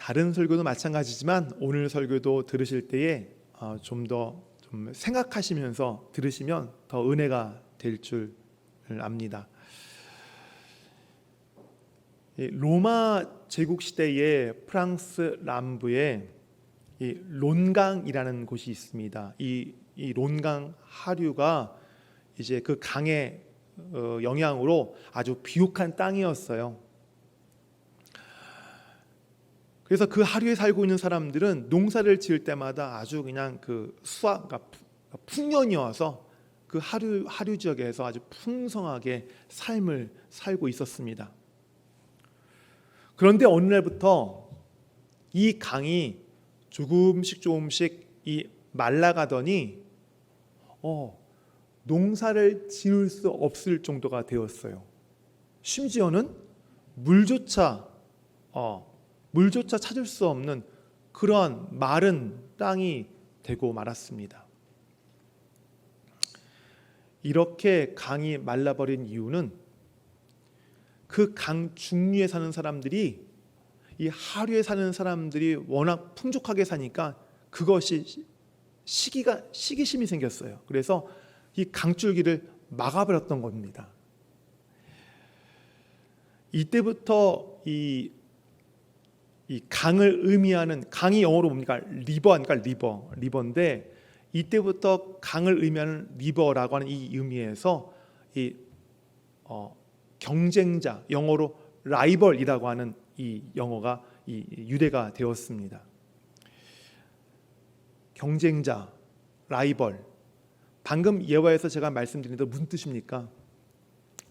다른 설교도 마찬가지지만 오늘 설교도 들으실 때에 좀 더 생각하시면서 들으시면 더 은혜가 될 줄 압니다. 로마 제국 시대의 프랑스 남부에 이 론강이라는 곳이 있습니다. 이 론강 하류가 이제 그 강의 영향으로 아주 비옥한 땅이었어요. 그래서 그 하류에 살고 있는 사람들은 농사를 지을 때마다 아주 그냥 그 수확, 풍년이어서 그 하류 지역에서 아주 풍성하게 삶을 살고 있었습니다. 그런데 어느 날부터 이 강이 조금씩 이 말라가더니 농사를 지을 수 없을 정도가 되었어요. 심지어는 물조차 찾을 수 없는 그러한 마른 땅이 되고 말았습니다. 이렇게 강이 말라버린 이유는 그 강 중류에 사는 사람들이 이 하류에 사는 사람들이 워낙 풍족하게 사니까 그것이 시기심이 생겼어요. 그래서 이 강줄기를 막아버렸던 겁니다. 이때부터 이 강을 의미하는, 강이 영어로 뭡니까? 리버인데 이때부터 강을 의미하는 리버라고 하는 이 의미에서 경쟁자, 영어로 라이벌이라고 하는 이 영어가 유래가 되었습니다. 경쟁자, 라이벌. 방금 예화에서 제가 말씀드린 대로 무슨 뜻입니까?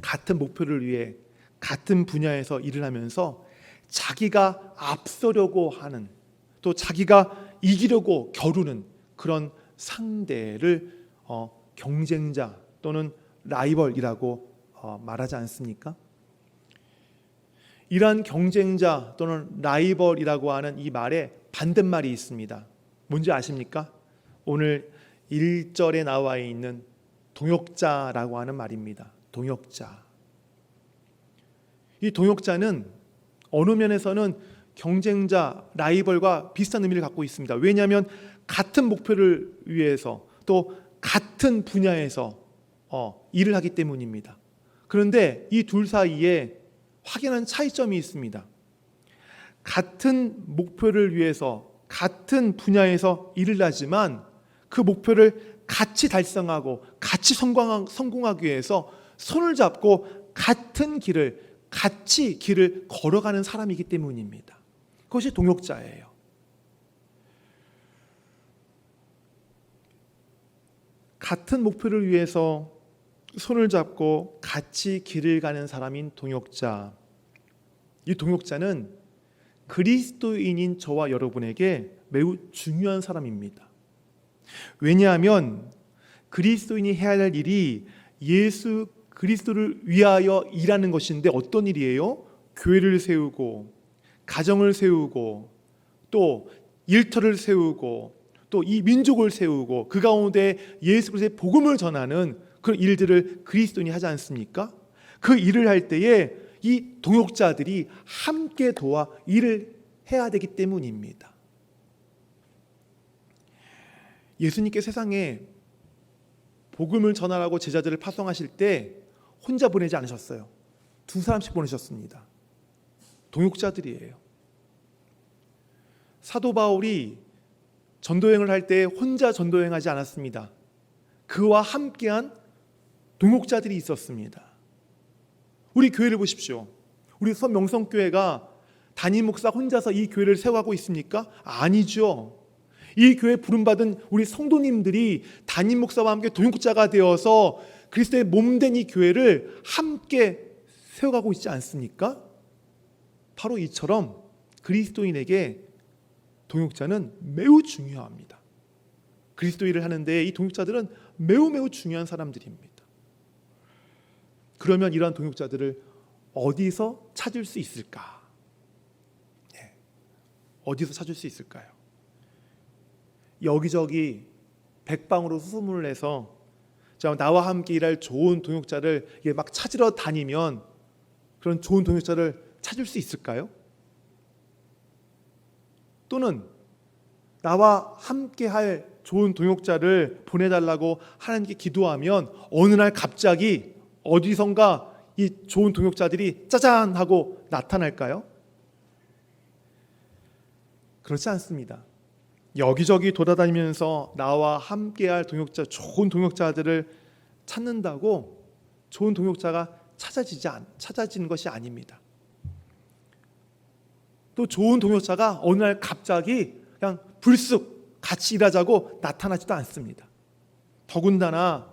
같은 목표를 위해 같은 분야에서 일을 하면서 자기가 앞서려고 하는, 또 자기가 이기려고 겨루는 그런 상대를 경쟁자 또는 라이벌이라고 말하지 않습니까? 이러한 경쟁자 또는 라이벌이라고 하는 이 말에 반대말이 있습니다. 뭔지 아십니까? 오늘 1절에 나와 있는 동역자라고 하는 말입니다. 동역자. 이 동역자는 어느 면에서는 경쟁자, 라이벌과 비슷한 의미를 갖고 있습니다. 왜냐하면 같은 목표를 위해서 또 같은 분야에서 일을 하기 때문입니다. 그런데 이 둘 사이에 확연한 차이점이 있습니다. 같은 목표를 위해서 같은 분야에서 일을 하지만 그 목표를 같이 달성하고 같이 성공하기 위해서 손을 잡고 같은 길을 걸어가는 사람이기 때문입니다. 그것이 동역자예요. 같은 목표를 위해서 손을 잡고 같이 길을 가는 사람인 동역자. 이 동역자는 그리스도인인 저와 여러분에게 매우 중요한 사람입니다. 왜냐하면 그리스도인이 해야 할 일이 예수 그리스도를 위하여 일하는 것인데 어떤 일이에요? 교회를 세우고 가정을 세우고 또 일터를 세우고 또 이 민족을 세우고 그 가운데 예수 그리스도의 복음을 전하는 그런 일들을 그리스도인이 하지 않습니까? 그 일을 할 때에 이 동역자들이 함께 도와 일을 해야 되기 때문입니다. 예수님께 세상에 복음을 전하라고 제자들을 파송하실 때 혼자 보내지 않으셨어요. 2사람씩 보내셨습니다. 동역자들이에요. 사도 바울이 전도여행을 할 때 혼자 전도여행하지 않았습니다. 그와 함께한 동역자들이 있었습니다. 우리 교회를 보십시오. 우리 서명성교회가 담임 목사 혼자서 이 교회를 세워가고 있습니까? 아니죠. 이 교회 부름받은 우리 성도님들이 담임 목사와 함께 동역자가 되어서 그리스도의 몸된 이 교회를 함께 세워가고 있지 않습니까? 바로 이처럼 그리스도인에게 동역자는 매우 중요합니다. 그리스도 일을 하는데 이 동역자들은 매우 중요한 사람들입니다. 그러면 이러한 동역자들을 어디서 찾을 수 있을까? 어디서 찾을 수 있을까요? 여기저기 백방으로 수소문을 내서 나와 함께 일할 좋은 동역자를 막 찾으러 다니면, 그런 좋은 동역자를 찾을 수 있을까요? 또는 나와 함께할 좋은 동역자를 보내달라고 하나님께 기도하면 어느 날 갑자기 어디선가 이 좋은 동역자들이 짜잔 하고 나타날까요? 그렇지 않습니다. 여기저기 돌아다니면서 나와 함께할 동역자, 좋은 동역자들을 찾는다고 좋은 동역자가 찾아지는 것이 아닙니다. 또 좋은 동역자가 어느 날 갑자기 그냥 불쑥 같이 일하자고 나타나지도 않습니다. 더군다나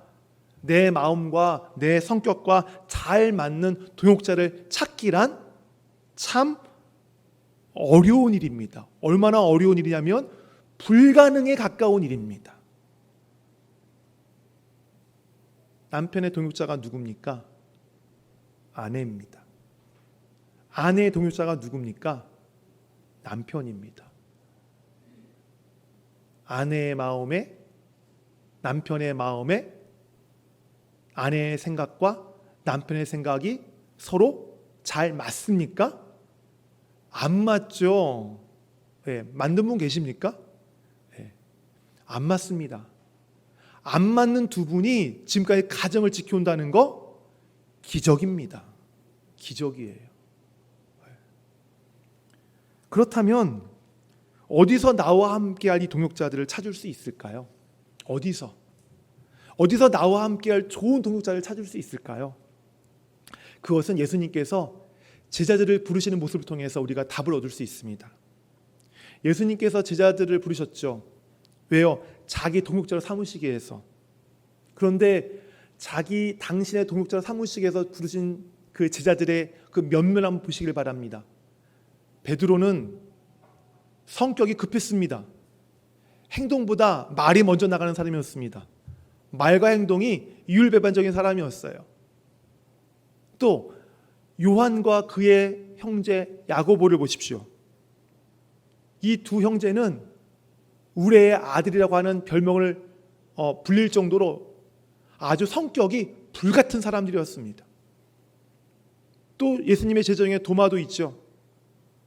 내 마음과 내 성격과 잘 맞는 동역자를 찾기란 참 어려운 일입니다. 얼마나 어려운 일이냐면 불가능에 가까운 일입니다. 남편의 동역자가 누굽니까? 아내입니다. 아내의 동역자가 누굽니까? 남편입니다. 아내의 마음에, 남편의 마음에 아내의 생각과 남편의 생각이 서로 잘 맞습니까? 안 맞죠. 네, 만든 분 계십니까? 네, 안 맞습니다. 안 맞는 두 분이 지금까지 가정을 지켜온다는 거 기적입니다. 기적이에요. 그렇다면 어디서 나와 함께할 이 동역자들을 찾을 수 있을까요? 어디서 나와 함께할 좋은 동역자를 찾을 수 있을까요? 그것은 예수님께서 제자들을 부르시는 모습을 통해서 우리가 답을 얻을 수 있습니다. 예수님께서 제자들을 부르셨죠. 왜요? 자기 동역자로 삼으시기 위해서. 그런데 당신의 동역자로 삼으시기 위해서 부르신 그 제자들의 그 면면을 한번 보시길 바랍니다. 베드로는 성격이 급했습니다. 행동보다 말이 먼저 나가는 사람이었습니다. 말과 행동이 이율배반적인 사람이었어요. 또 요한과 그의 형제 야고보를 보십시오. 이 두 형제는 우레의 아들이라고 하는 별명을 불릴 정도로 아주 성격이 불같은 사람들이었습니다. 또 예수님의 제자 중에 도마도 있죠.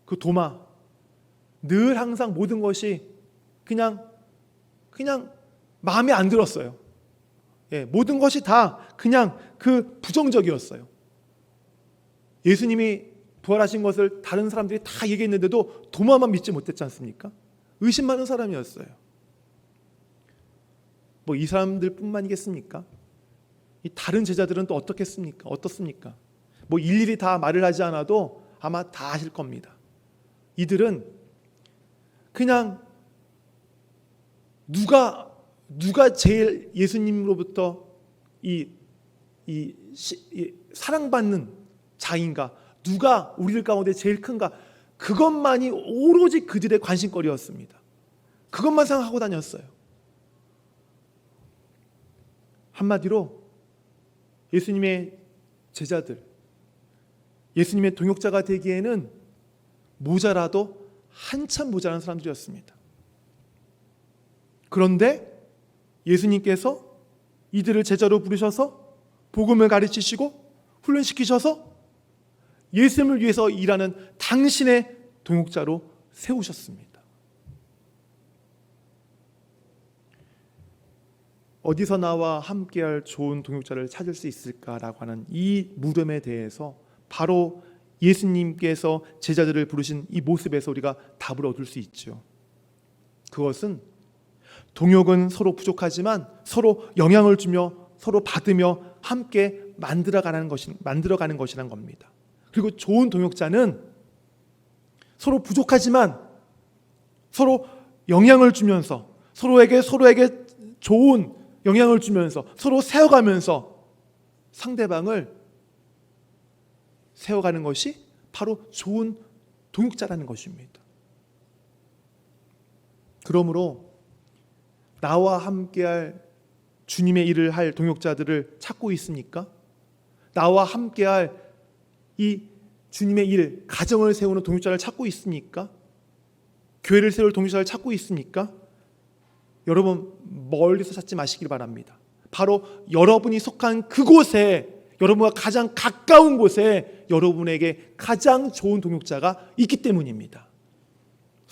그 도마, 늘 항상 모든 것이 그냥 마음에 안 들었어요. 예, 모든 것이 다 그냥 그 부정적이었어요. 예수님이 부활하신 것을 다른 사람들이 다 얘기했는데도 도마만 믿지 못했지 않습니까? 의심 많은 사람이었어요. 뭐 이 사람들뿐만이겠습니까? 이 다른 제자들은 또 어떻습니까? 뭐 일일이 다 말을 하지 않아도 아마 다 아실 겁니다. 이들은 그냥 누가 제일 예수님으로부터 이 사랑받는 자인가, 누가 우리들 가운데 제일 큰가, 그것만이 오로지 그들의 관심거리였습니다. 그것만 생각하고 다녔어요. 한마디로 예수님의 제자들, 예수님의 동역자가 되기에는 모자라도 한참 모자란 사람들이었습니다. 그런데 예수님께서 이들을 제자로 부르셔서 복음을 가르치시고 훈련시키셔서 예수님을 위해서 일하는 당신의 동역자로 세우셨습니다. 어디서 나와 함께할 좋은 동역자를 찾을 수 있을까라고 하는 이 물음에 대해서 바로 예수님께서 제자들을 부르신 이 모습에서 우리가 답을 얻을 수 있죠. 그것은 동역은 서로 부족하지만 서로 영향을 주며 서로 받으며 함께 만들어가는 것이란 겁니다. 그리고 좋은 동역자는 서로 부족하지만 서로 영향을 주면서 서로에게 좋은 영향을 주면서 서로 세워가면서 상대방을 세워가는 것이 바로 좋은 동역자라는 것입니다. 그러므로 나와 함께할 주님의 일을 할 동역자들을 찾고 있습니까? 나와 함께할 이 주님의 일, 가정을 세우는 동역자를 찾고 있습니까? 교회를 세울 동역자를 찾고 있습니까? 여러분 멀리서 찾지 마시길 바랍니다. 바로 여러분이 속한 그곳에, 여러분과 가장 가까운 곳에 여러분에게 가장 좋은 동역자가 있기 때문입니다.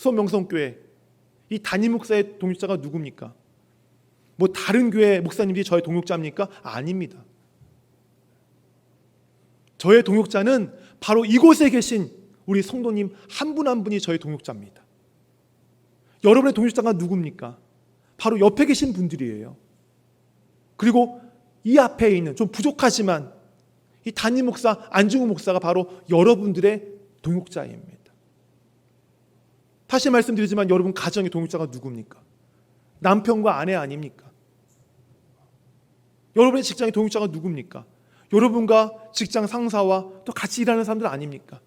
수원명성교회 이 담임 목사의 동역자가 누굽니까? 뭐 다른 교회 목사님들이 저의 동역자입니까? 아닙니다. 저의 동역자는 바로 이곳에 계신 우리 성도님 한 분 한 분이 저의 동역자입니다. 여러분의 동역자가 누굽니까? 바로 옆에 계신 분들이에요. 그리고 이 앞에 있는 좀 부족하지만 이 담임 목사 안중우 목사가 바로 여러분들의 동역자입니다. 다시 말씀드리지만 여러분 가정의 동역자가 누굽니까? 남편과 아내 아닙니까? 여러분의 직장의 동역자가 누굽니까? 여러분과 직장 상사와 또 같이 일하는 사람들 아닙니까?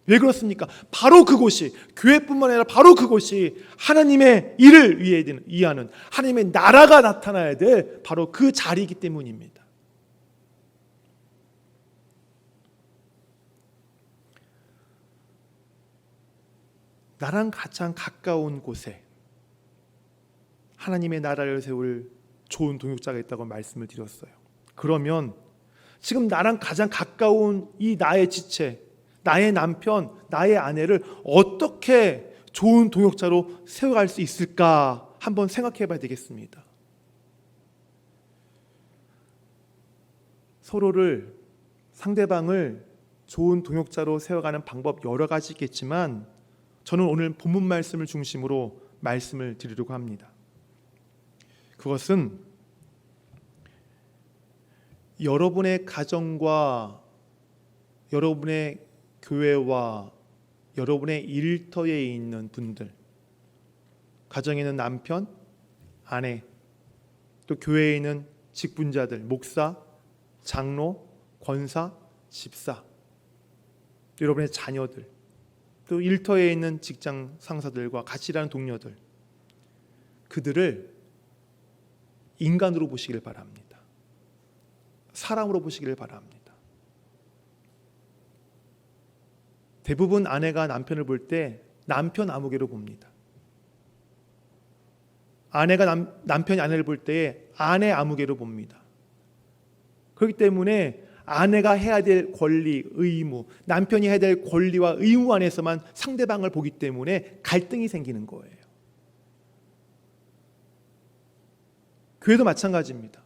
왜 그렇습니까? 바로 그곳이, 교회뿐만 아니라 바로 그곳이 하나님의 일을 위하는 하나님의 나라가 나타나야 될 바로 그 자리이기 때문입니다. 나랑 가장 가까운 곳에 하나님의 나라를 세울 좋은 동역자가 있다고 말씀을 드렸어요. 그러면 지금 나랑 가장 가까운 이 나의 지체, 나의 남편, 나의 아내를 어떻게 좋은 동역자로 세워갈 수 있을까 한번 생각해 봐야 되겠습니다. 서로를, 상대방을 좋은 동역자로 세워가는 방법 여러 가지 있겠지만 저는 오늘 본문 말씀을 중심으로 말씀을 드리려고 합니다. 그것은 여러분의 가정과 여러분의 교회와 여러분의 일터에 있는 분들, 가정에 있는 남편, 아내, 또 교회에 있는 직분자들, 목사, 장로, 권사, 집사, 여러분의 자녀들, 또 일터에 있는 직장 상사들과 같이 일하는 동료들, 그들을 인간으로 보시길 바랍니다. 사람으로 보시길 바랍니다. 대부분 아내가 남편을 볼 때 남편 아무개로 봅니다. 아내가 남편이 아내를 볼 때 아내 아무개로 봅니다. 그렇기 때문에 아내가 해야 될 권리, 의무, 남편이 해야 될 권리와 의무 안에서만 상대방을 보기 때문에 갈등이 생기는 거예요. 교회도 마찬가지입니다.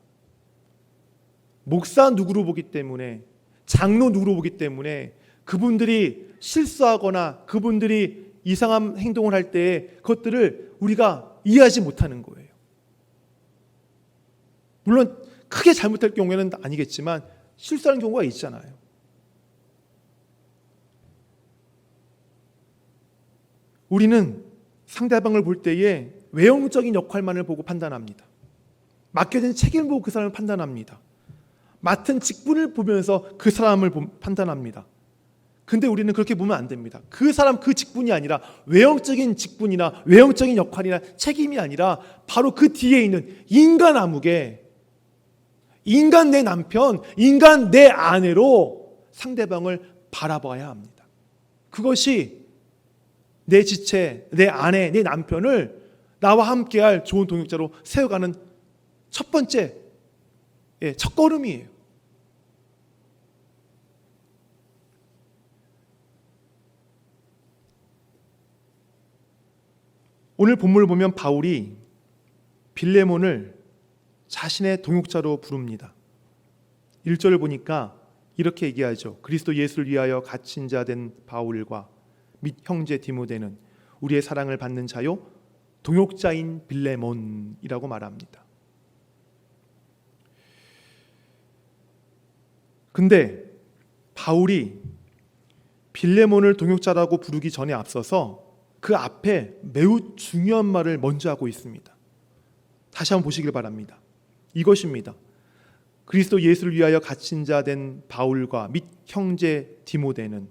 목사 누구로 보기 때문에, 장로 누구로 보기 때문에 그분들이 실수하거나 그분들이 이상한 행동을 할 때 그것들을 우리가 이해하지 못하는 거예요. 물론 크게 잘못할 경우에는 아니겠지만 실수하는 경우가 있잖아요. 우리는 상대방을 볼 때에 외형적인 역할만을 보고 판단합니다. 맡겨진 책임을 보고 그 사람을 판단합니다. 맡은 직분을 보면서 그 사람을 판단합니다. 근데 우리는 그렇게 보면 안 됩니다. 그 사람 그 직분이 아니라 외형적인 직분이나 외형적인 역할이나 책임이 아니라 바로 그 뒤에 있는 인간 아무개, 인간 내 남편, 인간 내 아내로 상대방을 바라봐야 합니다. 그것이 내 지체, 내 아내, 내 남편을 나와 함께할 좋은 동역자로 세워가는 첫 번째, 첫 걸음이에요. 오늘 본문을 보면 바울이 빌레몬을 자신의 동역자로 부릅니다. 1절을 보니까 이렇게 얘기하죠. 그리스도 예수를 위하여 갇힌 자 된 바울과 및 형제 디모데는 우리의 사랑을 받는 자요 동역자인 빌레몬이라고 말합니다. 근데 바울이 빌레몬을 동역자라고 부르기 전에 앞서서 그 앞에 매우 중요한 말을 먼저 하고 있습니다. 다시 한번 보시길 바랍니다. 이것입니다. 그리스도 예수를 위하여 갇힌 자 된 바울과 및 형제 디모데는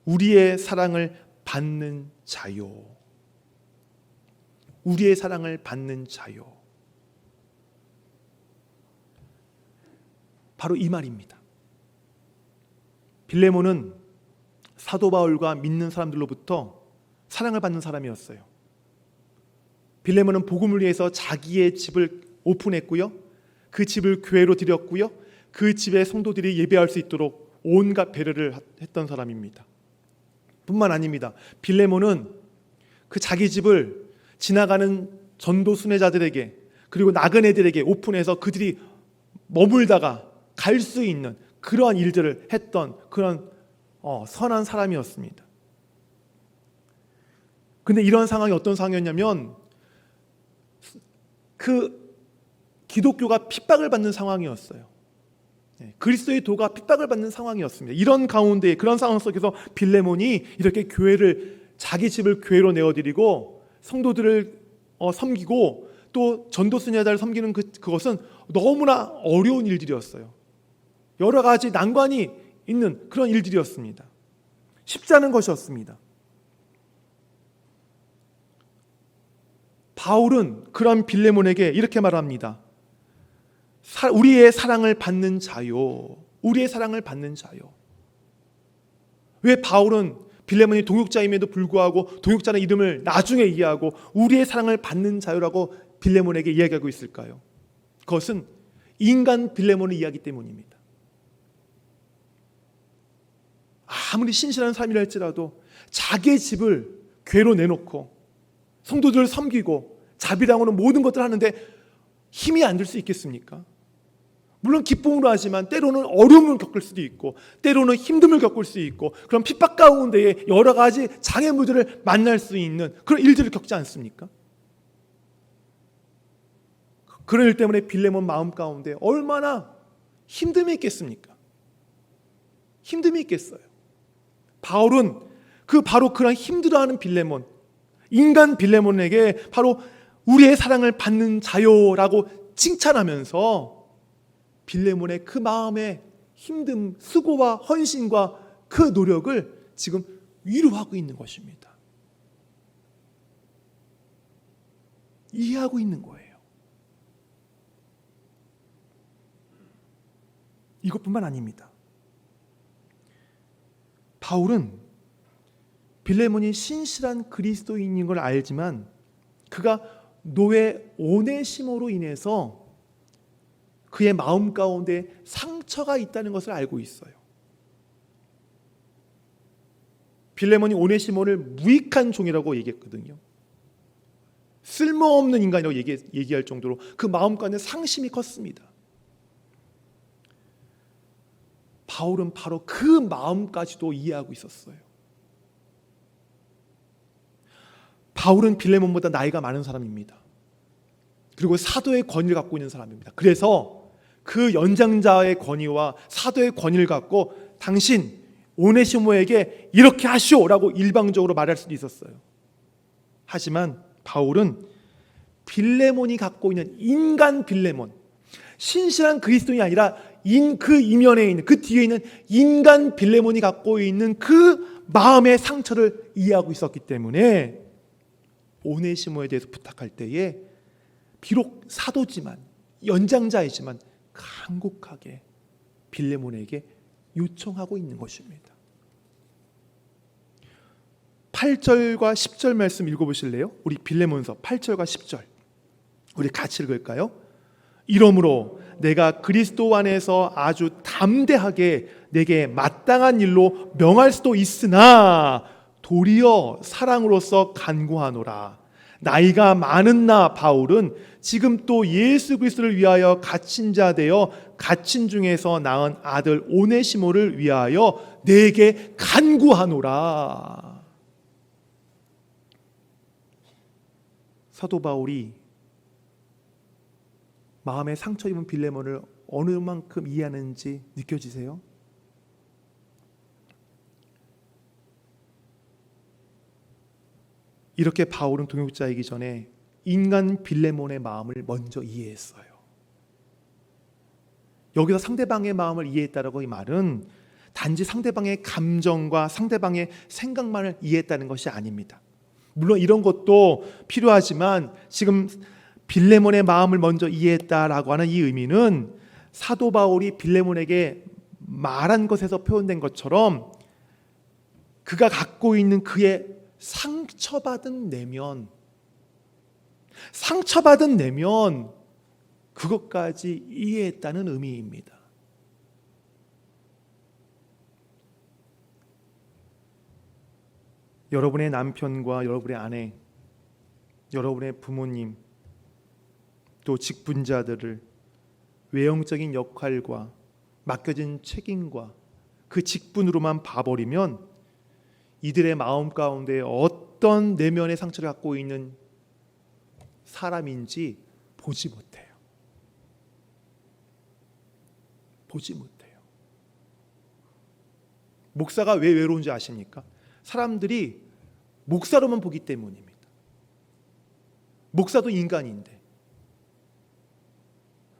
우리의 사랑을 받는 자요. 우리의 사랑을 받는 자요. 바로 이 말입니다. 빌레몬은 사도 바울과 믿는 사람들로부터 사랑을 받는 사람이었어요. 빌레몬은 복음을 위해서 자기의 집을 오픈했고요. 그 집을 교회로 드렸고요. 그 집에 성도들이 예배할 수 있도록 온갖 배려를 했던 사람입니다. 뿐만 아닙니다. 빌레몬은 그 자기 집을 지나가는 전도 순례자들에게 그리고 나그네들에게 오픈해서 그들이 머물다가 갈 수 있는 그러한 일들을 했던 그런 선한 사람이었습니다. 근데 이런 상황이 어떤 상황이었냐면 그 기독교가 핍박을 받는 상황이었어요. 그리스도의 도가 핍박을 받는 상황이었습니다. 이런 가운데 그런 상황 속에서 빌레몬이 이렇게 교회를 자기 집을 교회로 내어드리고 성도들을 섬기고 또 전도 순례자를 섬기는 그것은 너무나 어려운 일들이었어요. 여러 가지 난관이 있는 그런 일들이었습니다. 쉽지 않은 것이었습니다. 바울은 그런 빌레몬에게 이렇게 말합니다. 우리의 사랑을 받는 자요. 우리의 사랑을 받는 자요. 왜 바울은 빌레몬이 동역자임에도 불구하고 동역자는 이름을 나중에 이해하고 우리의 사랑을 받는 자요라고 빌레몬에게 이야기하고 있을까요? 그것은 인간 빌레몬을 이야기하기 때문입니다. 아무리 신실한 삶이라 할지라도 자기의 집을 괴로 내놓고 성도들을 섬기고 자비랑으로 모든 것들을 하는데 힘이 안 들 수 있겠습니까? 물론 기쁨으로 하지만 때로는 어려움을 겪을 수도 있고 때로는 힘듦을 겪을 수 있고 그런 핍박 가운데에 여러 가지 장애물들을 만날 수 있는 그런 일들을 겪지 않습니까? 그런 일 때문에 빌레몬 마음 가운데 얼마나 힘듦이 있겠습니까? 힘듦이 있겠어요. 바울은 바로 그런 힘들어하는 빌레몬, 인간 빌레몬에게 바로 우리의 사랑을 받는 자요라고 칭찬하면서 빌레몬의 그 마음의 힘듦, 수고와 헌신과 그 노력을 지금 위로하고 있는 것입니다. 이해하고 있는 거예요. 이것뿐만 아닙니다. 바울은 빌레몬이 신실한 그리스도인인 걸 알지만 그가 노예 오네시모로 인해서 그의 마음 가운데 상처가 있다는 것을 알고 있어요. 빌레몬이 오네시모를 무익한 종이라고 얘기했거든요. 쓸모없는 인간이라고 얘기할 정도로 그 마음 가운데 상심이 컸습니다. 바울은 바로 그 마음까지도 이해하고 있었어요. 바울은 빌레몬보다 나이가 많은 사람입니다. 그리고 사도의 권위를 갖고 있는 사람입니다. 그래서 그 연장자의 권위와 사도의 권위를 갖고 당신 오네시모에게 이렇게 하시오라고 일방적으로 말할 수도 있었어요. 하지만 바울은 빌레몬이 갖고 있는 인간 빌레몬, 신실한 그리스도인이 아니라 그 이면에 있는 그 뒤에 있는 인간 빌레몬이 갖고 있는 그 마음의 상처를 이해하고 있었기 때문에 오네시모에 대해서 부탁할 때에 비록 사도지만 연장자이지만 간곡하게 빌레몬에게 요청하고 있는 것입니다. 8절과 10절 말씀 읽어보실래요? 우리 빌레몬서 8절과 10절 우리 같이 읽을까요? 이러므로 내가 그리스도 안에서 아주 담대하게 내게 마땅한 일로 명할 수도 있으나 도리어 사랑으로서 간구하노라. 나이가 많은 나 바울은 지금 또 예수 그리스도를 위하여 갇힌 자 되어 갇힌 중에서 낳은 아들 오네시모를 위하여 내게 간구하노라. 사도 바울이 마음에 상처 입은 빌레몬을 어느 만큼 이해하는지 느껴지세요? 이렇게 바울은 동역자이기 전에 인간 빌레몬의 마음을 먼저 이해했어요. 여기서 상대방의 마음을 이해했다라고 이 말은 단지 상대방의 감정과 상대방의 생각만을 이해했다는 것이 아닙니다. 물론 이런 것도 필요하지만 지금 빌레몬의 마음을 먼저 이해했다라고 하는 이 의미는 사도 바울이 빌레몬에게 말한 것에서 표현된 것처럼 그가 갖고 있는 그의 상처받은 내면 그것까지 이해했다는 의미입니다. 여러분의 남편과 여러분의 아내, 여러분의 부모님, 또 직분자들을 외형적인 역할과 맡겨진 책임과 그 직분으로만 봐버리면 이들의 마음 가운데 어떤 내면의 상처를 갖고 있는 사람인지 보지 못해요. 보지 못해요. 목사가 왜 외로운지 아십니까? 사람들이 목사로만 보기 때문입니다. 목사도 인간인데.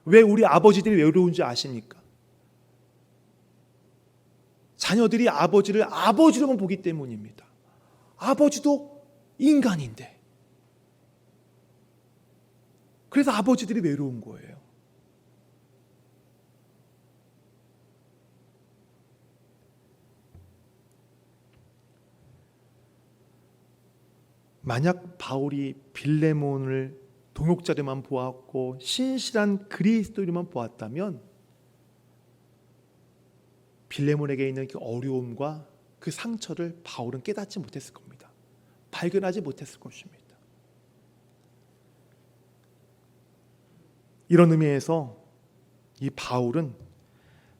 왜 우리 아버지들이 외로운지 아십니까? 자녀들이 아버지를 아버지로만 보기 때문입니다. 아버지도 인간인데. 그래서 아버지들이 외로운 거예요. 만약 바울이 빌레몬을 동역자로만 보았고 신실한 그리스도인만 보았다면 빌레몬에게 있는 그 어려움과 그 상처를 바울은 깨닫지 못했을 겁니다. 발견하지 못했을 것입니다. 이런 의미에서 이 바울은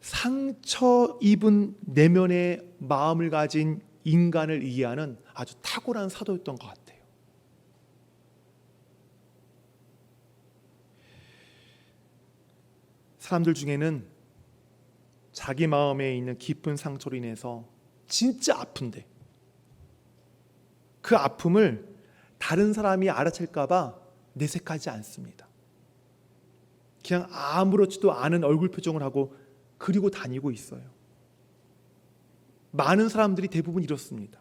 상처 입은 내면의 마음을 가진 인간을 이해하는 아주 탁월한 사도였던 것 같아요. 사람들 중에는 자기 마음에 있는 깊은 상처로 인해서 진짜 아픈데 그 아픔을 다른 사람이 알아챌까 봐 내색하지 않습니다. 그냥 아무렇지도 않은 얼굴 표정을 하고 그리고 다니고 있어요. 많은 사람들이 대부분 이렇습니다.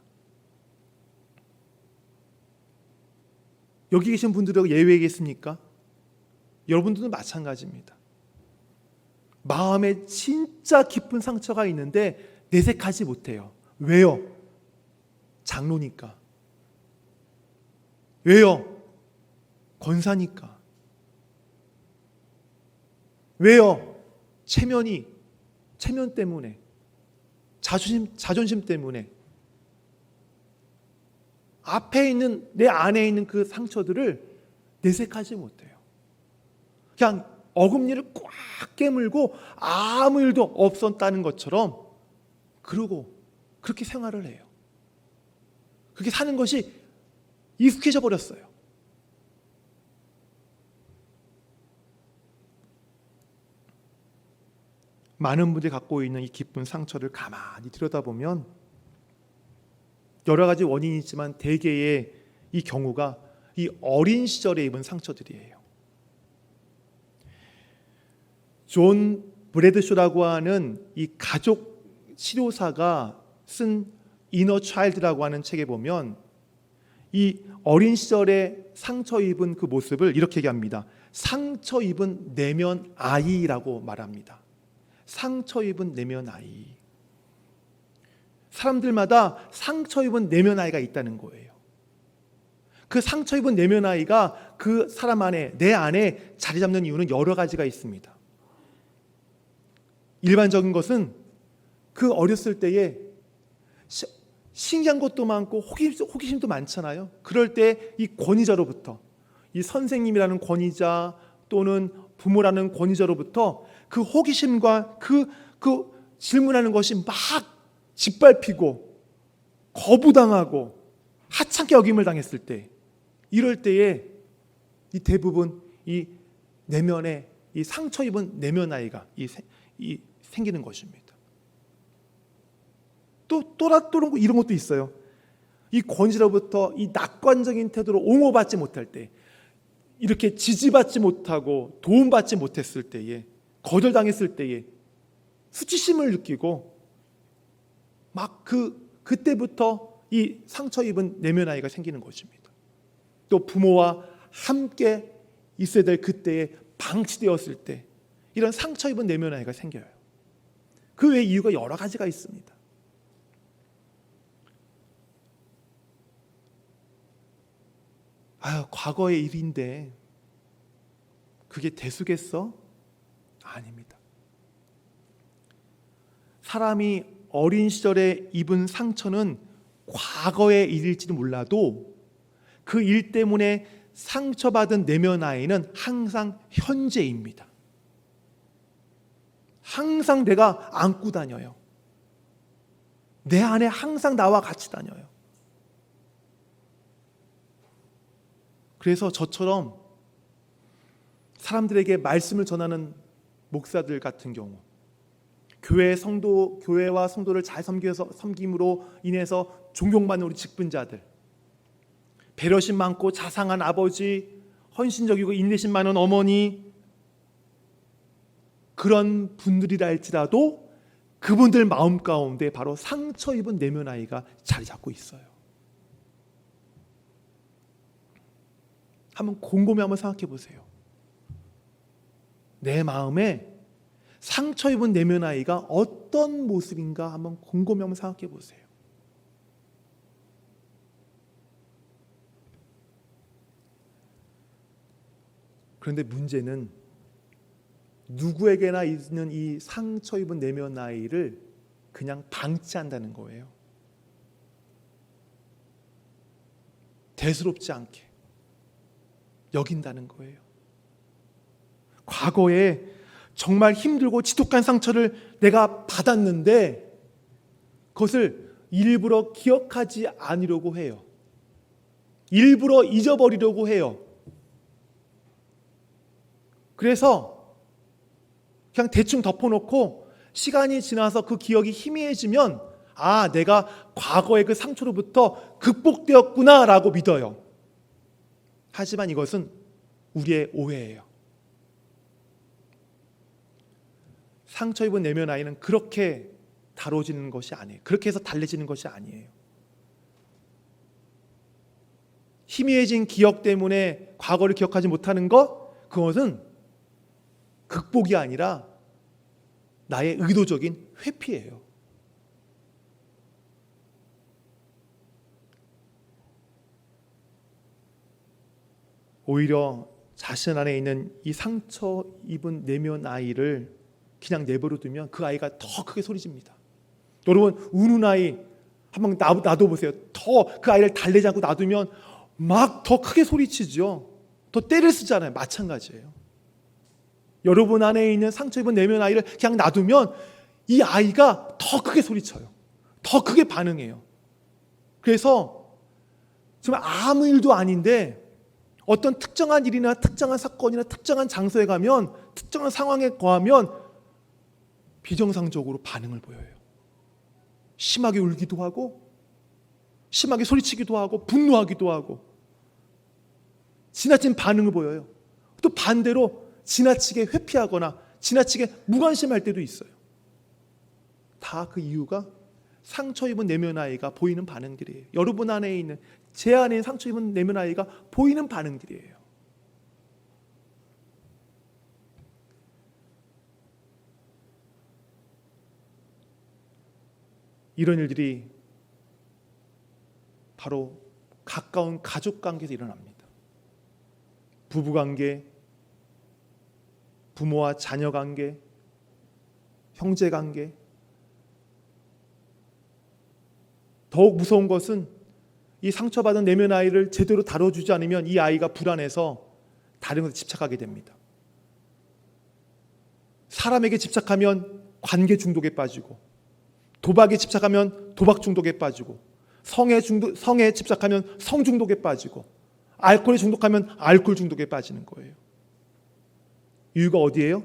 여기 계신 분들하고 예외겠습니까? 여러분들도 마찬가지입니다. 마음에 진짜 깊은 상처가 있는데 내색하지 못해요. 왜요? 장로니까. 왜요? 권사니까. 왜요? 체면 때문에. 자존심 때문에. 앞에 있는 내 안에 있는 그 상처들을 내색하지 못해요. 그냥 어금니를 꽉 깨물고 아무 일도 없었다는 것처럼 그러고 그렇게 생활을 해요. 그렇게 사는 것이 익숙해져 버렸어요. 많은 분들이 갖고 있는 이 깊은 상처를 가만히 들여다보면 여러 가지 원인이 있지만 대개의 이 경우가 이 어린 시절에 입은 상처들이에요. 존 브래드쇼라고 하는 이 가족 치료사가 쓴 이너 차일드라고 하는 책에 보면 이 어린 시절에 상처 입은 그 모습을 이렇게 얘기합니다. 상처 입은 내면 아이라고 말합니다. 상처 입은 내면 아이. 사람들마다 상처 입은 내면 아이가 있다는 거예요. 그 상처 입은 내면 아이가 그 사람 안에, 내 안에 자리 잡는 이유는 여러 가지가 있습니다. 일반적인 것은 그 어렸을 때에 신기한 것도 많고 호기심도 많잖아요. 그럴 때 이 권위자로부터, 이 선생님이라는 권위자 또는 부모라는 권위자로부터 그 호기심과 그 질문하는 것이 막 짓밟히고 거부당하고 하찮게 여김을 당했을 때, 이럴 때에 이 대부분 이 내면에 이 상처 입은 내면 아이가 생기는 것입니다. 또 이런 것도 있어요. 이 권위자로부터 이 낙관적인 태도로 옹호받지 못할 때, 이렇게 지지받지 못하고 도움받지 못했을 때에, 거절당했을 때에 수치심을 느끼고 막 그때부터 이 상처 입은 내면 아이가 생기는 것입니다. 또 부모와 함께 있어야 될 그때에 방치되었을 때 이런 상처 입은 내면 아이가 생겨요. 그 외에 이유가 여러 가지가 있습니다. 과거의 일인데 그게 대수겠어? 아닙니다. 사람이 어린 시절에 입은 상처는 과거의 일일지는 몰라도 그 일 때문에 상처받은 내면 아이는 항상 현재입니다. 항상 내가 안고 다녀요. 내 안에 항상 나와 같이 다녀요. 그래서 저처럼 사람들에게 말씀을 전하는 목사들 같은 경우, 교회와 성도를 잘 섬김으로 인해서 존경받는 우리 직분자들, 배려심 많고 자상한 아버지, 헌신적이고 인내심 많은 어머니, 그런 분들이라 할지라도 그분들 마음 가운데 바로 상처 입은 내면 아이가 자리 잡고 있어요. 한번 곰곰이 한번 생각해 보세요. 내 마음에 상처 입은 내면 아이가 어떤 모습인가 한번 곰곰이 한번 생각해 보세요. 그런데 문제는 누구에게나 있는 이 상처 입은 내면 아이를 그냥 방치한다는 거예요. 대수롭지 않게 여긴다는 거예요. 과거에 정말 힘들고 지독한 상처를 내가 받았는데 그것을 일부러 기억하지 않으려고 해요. 일부러 잊어버리려고 해요. 그래서 그냥 대충 덮어놓고 시간이 지나서 그 기억이 희미해지면 아, 내가 과거의 그 상처로부터 극복되었구나 라고 믿어요. 하지만 이것은 우리의 오해예요. 상처 입은 내면 아이는 그렇게 다뤄지는 것이 아니에요. 그렇게 해서 달래지는 것이 아니에요. 희미해진 기억 때문에 과거를 기억하지 못하는 것, 그것은 극복이 아니라 나의 의도적인 회피예요. 오히려 자신 안에 있는 이 상처 입은 내면 아이를 그냥 내버려 두면 그 아이가 더 크게 소리집니다. 여러분, 우는 아이 한번 놔둬보세요. 더 그 아이를 달래지 않고 놔두면 막 더 크게 소리치죠. 더 때를 쓰잖아요. 마찬가지예요. 여러분 안에 있는 상처 입은 내면 아이를 그냥 놔두면 이 아이가 더 크게 소리쳐요. 더 크게 반응해요. 그래서 정말 아무 일도 아닌데 어떤 특정한 일이나 특정한 사건이나 특정한 장소에 가면, 특정한 상황에 거하면 비정상적으로 반응을 보여요. 심하게 울기도 하고, 심하게 소리치기도 하고, 분노하기도 하고, 지나친 반응을 보여요. 또 반대로 지나치게 회피하거나 지나치게 무관심할 때도 있어요. 다 그 이유가 상처 입은 내면 아이가 보이는 반응들이에요. 여러분 안에 있는, 제 안에 있는 상처 입은 내면 아이가 보이는 반응들이에요. 이런 일들이 바로 가까운 가족 관계에서 일어납니다. 부부 관계, 부모와 자녀 관계, 형제 관계. 더욱 무서운 것은 이 상처받은 내면 아이를 제대로 다뤄주지 않으면 이 아이가 불안해서 다른 것에 집착하게 됩니다. 사람에게 집착하면 관계 중독에 빠지고, 도박에 집착하면 도박 중독에 빠지고, 성에 집착하면 성 중독에 빠지고, 알코올에 중독하면 알코올 중독에 빠지는 거예요. 이유가 어디예요?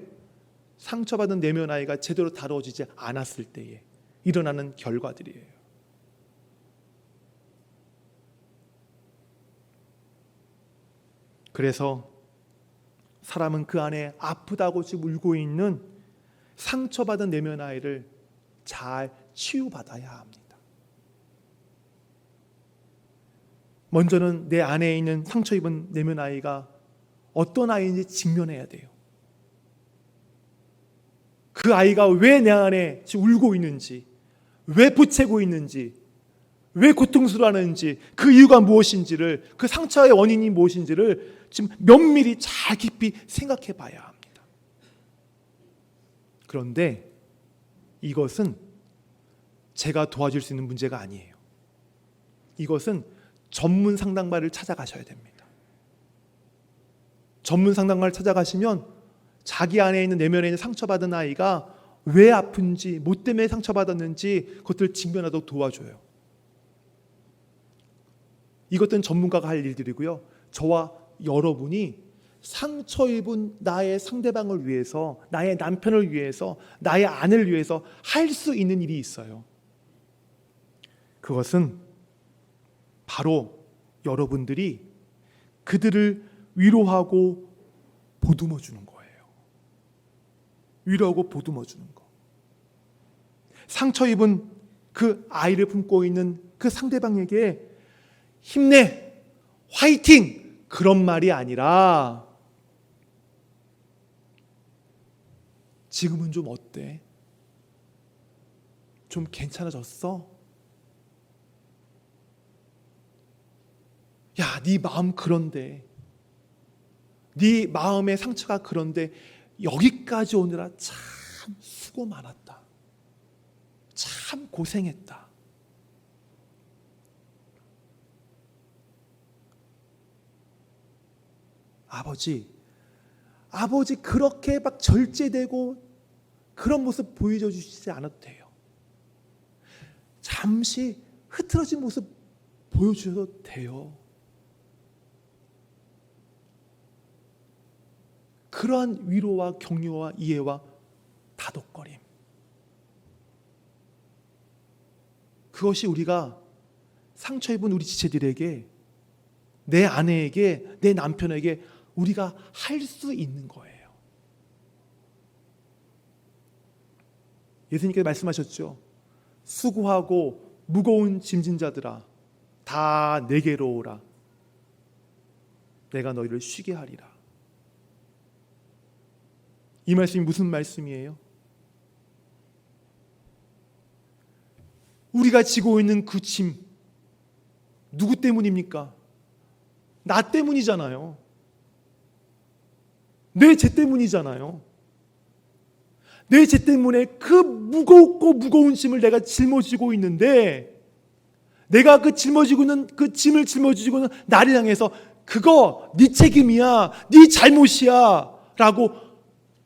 상처받은 내면 아이가 제대로 다뤄지지 않았을 때에 일어나는 결과들이에요. 그래서 사람은 그 안에 아프다고 지금 울고 있는 상처받은 내면 아이를 잘 치유받아야 합니다. 먼저는 내 안에 있는 상처 입은 내면 아이가 어떤 아이인지 직면해야 돼요. 그 아이가 왜 내 안에 지금 울고 있는지, 왜 보채고 있는지, 왜 고통스러워하는지, 그 이유가 무엇인지를, 그 상처의 원인이 무엇인지를 지금 면밀히 잘 깊이 생각해 봐야 합니다. 그런데 이것은 제가 도와줄 수 있는 문제가 아니에요. 이것은 전문 상담가를 찾아가셔야 됩니다. 전문 상담가를 찾아가시면 자기 안에 있는 내면에 있는 상처받은 아이가 왜 아픈지, 뭐 때문에 상처받았는지 그것들을 직면하도록 도와줘요. 이것들은 전문가가 할 일들이고요. 저와 여러분이 상처 입은 나의 상대방을 위해서, 나의 남편을 위해서, 나의 아내를 위해서 할 수 있는 일이 있어요. 그것은 바로 여러분들이 그들을 위로하고 보듬어 주는 거예요. 위로하고 보듬어 주는 거. 상처 입은 그 아이를 품고 있는 그 상대방에게 힘내, 화이팅! 그런 말이 아니라 지금은 좀 어때? 좀 괜찮아졌어? 야, 네 마음 그런데, 네 마음의 상처가 그런데 여기까지 오느라 참 수고 많았다. 참 고생했다. 아버지 그렇게 막 절제되고 그런 모습 보여주시지 않아도 돼요. 잠시 흐트러진 모습 보여주셔도 돼요. 그러한 위로와 격려와 이해와 다독거림, 그것이 우리가 상처 입은 우리 지체들에게, 내 아내에게, 내 남편에게 우리가 할 수 있는 거예요. 예수님께서 말씀하셨죠. 수고하고 무거운 짐진 자들아, 다 내게로 오라. 내가 너희를 쉬게 하리라. 이 말씀이 무슨 말씀이에요? 우리가 지고 있는 그 짐, 누구 때문입니까? 나 때문이잖아요. 내 죄 때문이잖아요. 내 죄 때문에 그 무겁고 무거운 짐을 내가 짊어지고 있는데, 내가 그 짊어지고 있는 그 짐을 짊어지고 있는 나를 향해서 그거 네 책임이야, 네 잘못이야 라고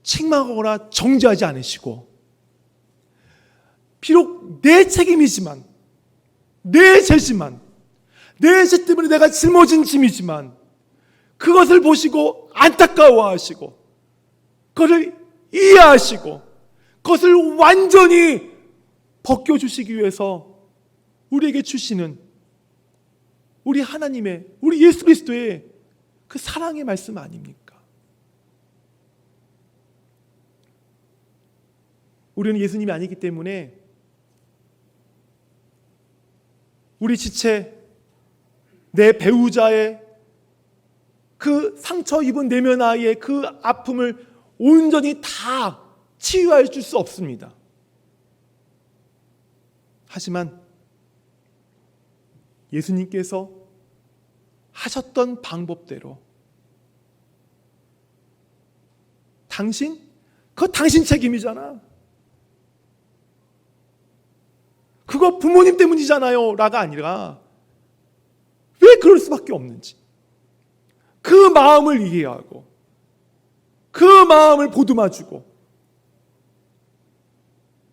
책망하거나 정죄하지 않으시고, 비록 내 책임이지만, 내 죄지만, 내 죄 때문에 내가 짊어진 짐이지만 그것을 보시고 안타까워하시고 그것을 이해하시고 그것을 완전히 벗겨주시기 위해서 우리에게 주시는 우리 하나님의, 우리 예수 그리스도의 그 사랑의 말씀 아닙니까? 우리는 예수님이 아니기 때문에 우리 지체, 내 배우자의 그 상처 입은 내면 아이의 그 아픔을 온전히 다 치유해 줄 수 없습니다. 하지만 예수님께서 하셨던 방법대로 그거 당신 책임이잖아. 그거 부모님 때문이잖아요 라가 아니라 왜 그럴 수밖에 없는지 그 마음을 이해하고 그 마음을 보듬어주고.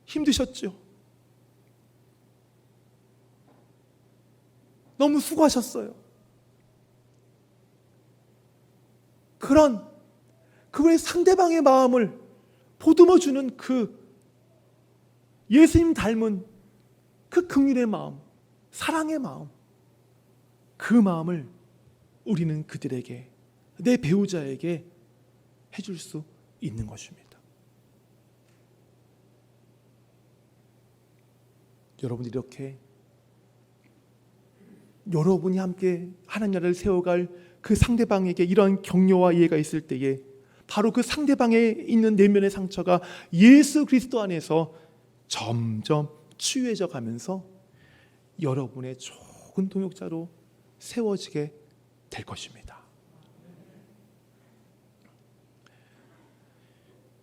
힘드셨죠? 너무 수고하셨어요. 그런 그분의 상대방의 마음을 보듬어주는 그 예수님 닮은 그 긍휼의 마음, 사랑의 마음, 그 마음을 우리는 그들에게, 내 배우자에게 해줄 수 있는 것입니다. 여러분들이 이렇게 여러분이 함께 하나님 나라를 세워갈 그 상대방에게 이런 격려와 이해가 있을 때에 바로 그 상대방에 있는 내면의 상처가 예수 그리스도 안에서 점점 치유해져 가면서 여러분의 좋은 동역자로 세워지게 될 것입니다.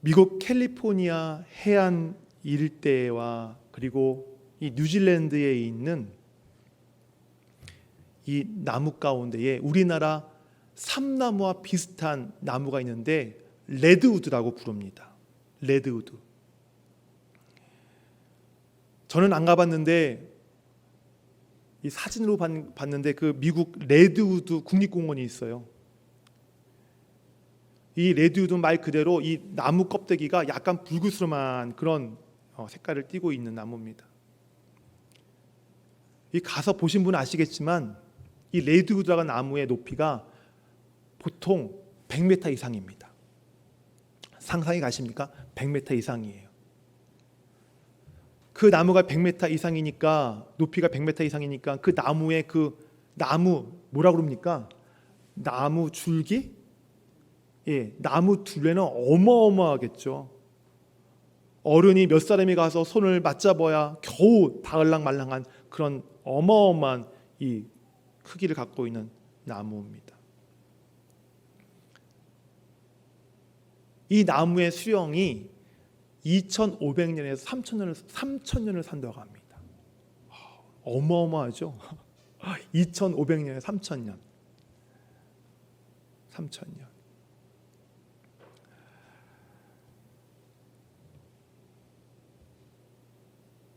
미국 캘리포니아 해안 일대와 그리고 이 뉴질랜드에 있는 이 나무 가운데에 우리나라 삼나무와 비슷한 나무가 있는데 레드우드라고 부릅니다. 레드우드. 저는 안 가봤는데 이 사진으로 봤는데 그 미국 레드우드 국립공원이 있어요. 이 레드우드 말 그대로 이 나무 껍데기가 약간 불그스름한 그런 색깔을 띠고 있는 나무입니다. 이 가서 보신 분은 아시겠지만 이 레드우드라는 나무의 높이가 보통 100m 이상입니다. 상상이 가십니까? 100m 이상이에요. 그 나무가 100m 이상이니까, 높이가 100m 이상이니까 그 나무의 나무 뭐라 그럽니까? 나무 줄기? 예, 나무 둘레는 어마어마하겠죠. 어른이 몇 사람이 가서 손을 맞잡아야 겨우 닿을랑 말랑한 그런 어마어마한 이 크기를 갖고 있는 나무입니다. 이 나무의 수령이 2500년에서 3000년을 산다고 합니다. 어마어마하죠. 2500년에서 3000년.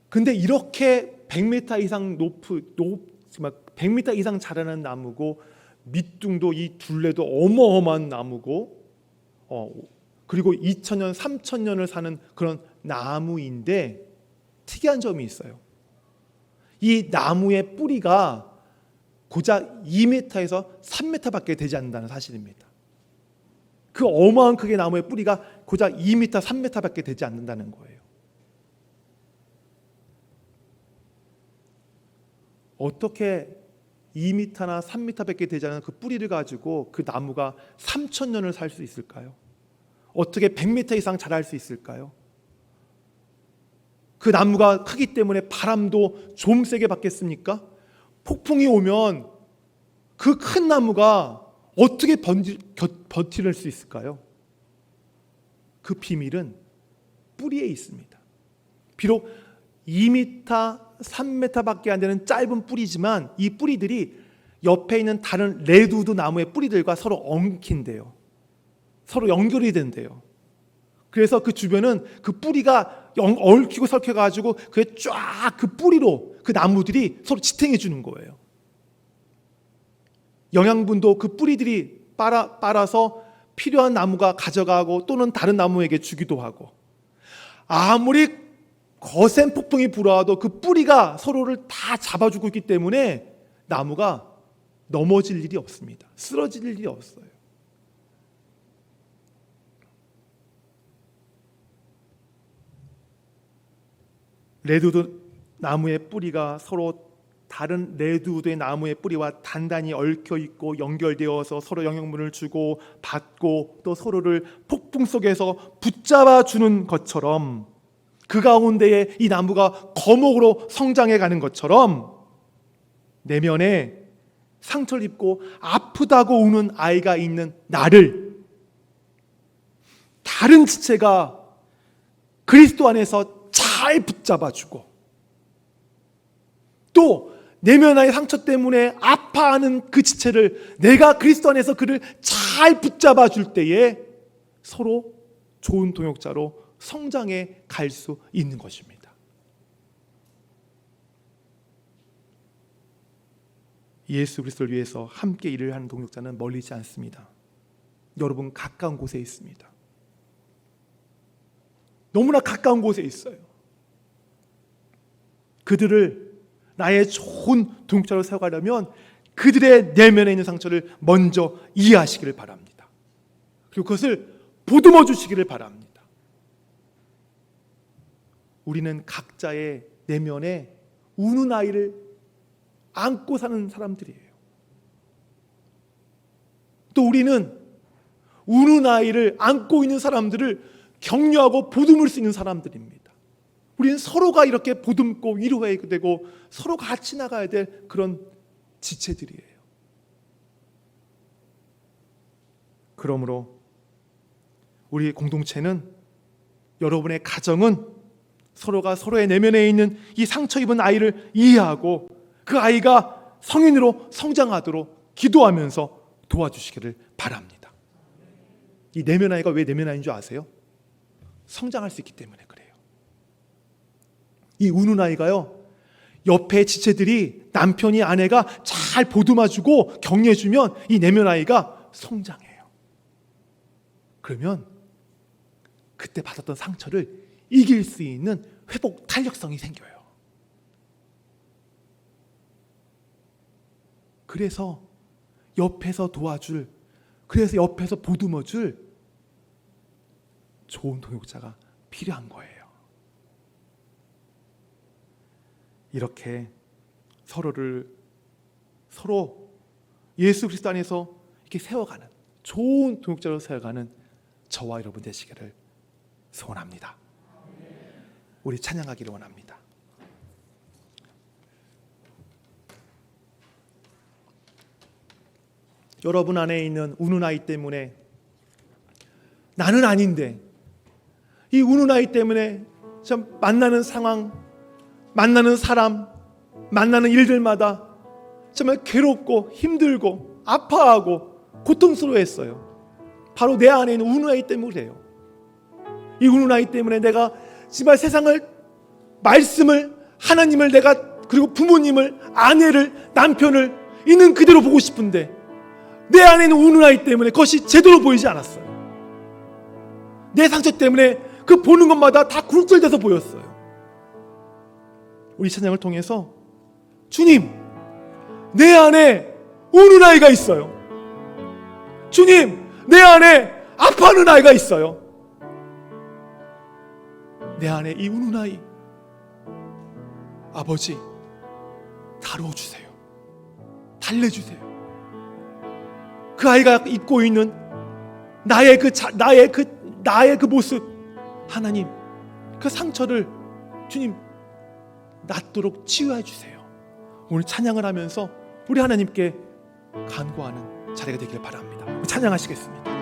근데 이렇게 100m 이상 100m 이상 자라는 나무고, 밑둥도 이 둘레도 어마어마한 나무고, 그리고 2000년, 3000년을 사는 그런 나무인데 특이한 점이 있어요. 이 나무의 뿌리가 고작 2m에서 3m밖에 되지 않는다는 사실입니다. 그 어마한 크기의 나무의 뿌리가 고작 2m, 3m밖에 되지 않는다는 거예요. 어떻게 2m나 3m밖에 되지 않는 그 뿌리를 가지고 그 나무가 3000년을 살 수 있을까요? 어떻게 100m 이상 자랄 수 있을까요? 그 나무가 크기 때문에 바람도 좀 세게 받겠습니까? 폭풍이 오면 그 큰 나무가 어떻게 버틸 수 있을까요? 그 비밀은 뿌리에 있습니다. 비록 2m, 3m밖에 안 되는 짧은 뿌리지만 이 뿌리들이 옆에 있는 다른 레드우드 나무의 뿌리들과 서로 엉킨대요. 서로 연결이 된대요. 그래서 그 주변은 그 뿌리가 얽히고 설켜가지고 그게 쫙 그 뿌리로 그 나무들이 서로 지탱해 주는 거예요. 영양분도 그 뿌리들이 빨아서 필요한 나무가 가져가고 또는 다른 나무에게 주기도 하고, 아무리 거센 폭풍이 불어와도 그 뿌리가 서로를 다 잡아주고 있기 때문에 나무가 넘어질 일이 없습니다. 쓰러질 일이 없어요. 레드우드 나무의 뿌리가 서로 다른 레드우드의 나무의 뿌리와 단단히 얽혀 있고 연결되어서 서로 영양분을 주고 받고 또 서로를 폭풍 속에서 붙잡아 주는 것처럼, 그 가운데에 이 나무가 거목으로 성장해 가는 것처럼 내면에 상처를 입고 아프다고 우는 아이가 있는 나를 다른 지체가 그리스도 안에서 잘 붙잡아주고, 또 내면 안의 상처 때문에 아파하는 그 지체를 내가 그리스도 안에서 그를 잘 붙잡아 줄 때에 서로 좋은 동역자로 성장해 갈 수 있는 것입니다. 예수 그리스도를 위해서 함께 일을 하는 동역자는 멀리지 않습니다. 여러분 가까운 곳에 있습니다. 너무나 가까운 곳에 있어요. 그들을 나의 좋은 동역자로 세워가려면 그들의 내면에 있는 상처를 먼저 이해하시기를 바랍니다. 그리고 그것을 보듬어 주시기를 바랍니다. 우리는 각자의 내면에 우는 아이를 안고 사는 사람들이에요. 또 우리는 우는 아이를 안고 있는 사람들을 격려하고 보듬을 수 있는 사람들입니다. 우리는 서로가 이렇게 보듬고 위로해야 되고 서로 같이 나가야 될 그런 지체들이에요. 그러므로 우리 공동체는, 여러분의 가정은 서로가 서로의 내면에 있는 이 상처 입은 아이를 이해하고 그 아이가 성인으로 성장하도록 기도하면서 도와주시기를 바랍니다. 이 내면 아이가 왜 내면 아이인 줄 아세요? 성장할 수 있기 때문에 그래요. 이 우는 아이가요, 옆에 지체들이 남편이 아내가 잘 보듬어주고 격려해주면 이 내면 아이가 성장해요. 그러면 그때 받았던 상처를 이길 수 있는 회복 탄력성이 생겨요. 그래서 옆에서 도와줄, 그래서 옆에서 보듬어줄 좋은 동역자가 필요한 거예요. 이렇게 서로 예수 그리스도 안에서 이렇게 세워가는 좋은 동역자로 세워가는 저와 여러분 되시기를 소원합니다. 우리 찬양하기를 원합니다. 여러분 안에 있는 우는 아이 때문에 나는 아닌데, 이 우는 아이 때문에 참 만나는 상황, 만나는 사람, 만나는 일들마다 정말 괴롭고 힘들고 아파하고 고통스러워했어요. 바로 내 안에 있는 우는 아이 때문에 그래요. 이 우는 아이 때문에 내가 정말 세상을, 말씀을, 하나님을 내가, 그리고 부모님을, 아내를, 남편을 있는 그대로 보고 싶은데 내 안에 있는 우는 아이 때문에 그것이 제대로 보이지 않았어요. 내 상처 때문에 그 보는 것마다 다 굴절돼서 보였어요. 우리 찬양을 통해서 주님, 내 안에 우는 아이가 있어요. 주님, 내 안에 아파하는 아이가 있어요. 내 안에 이 우는 아이, 아버지 다뤄주세요. 달래주세요. 그 아이가 입고 있는 나의 그 모습, 하나님 그 상처를 주님 낫도록 치유해 주세요. 오늘 찬양을 하면서 우리 하나님께 간구하는 자리가 되길 바랍니다. 찬양하시겠습니다.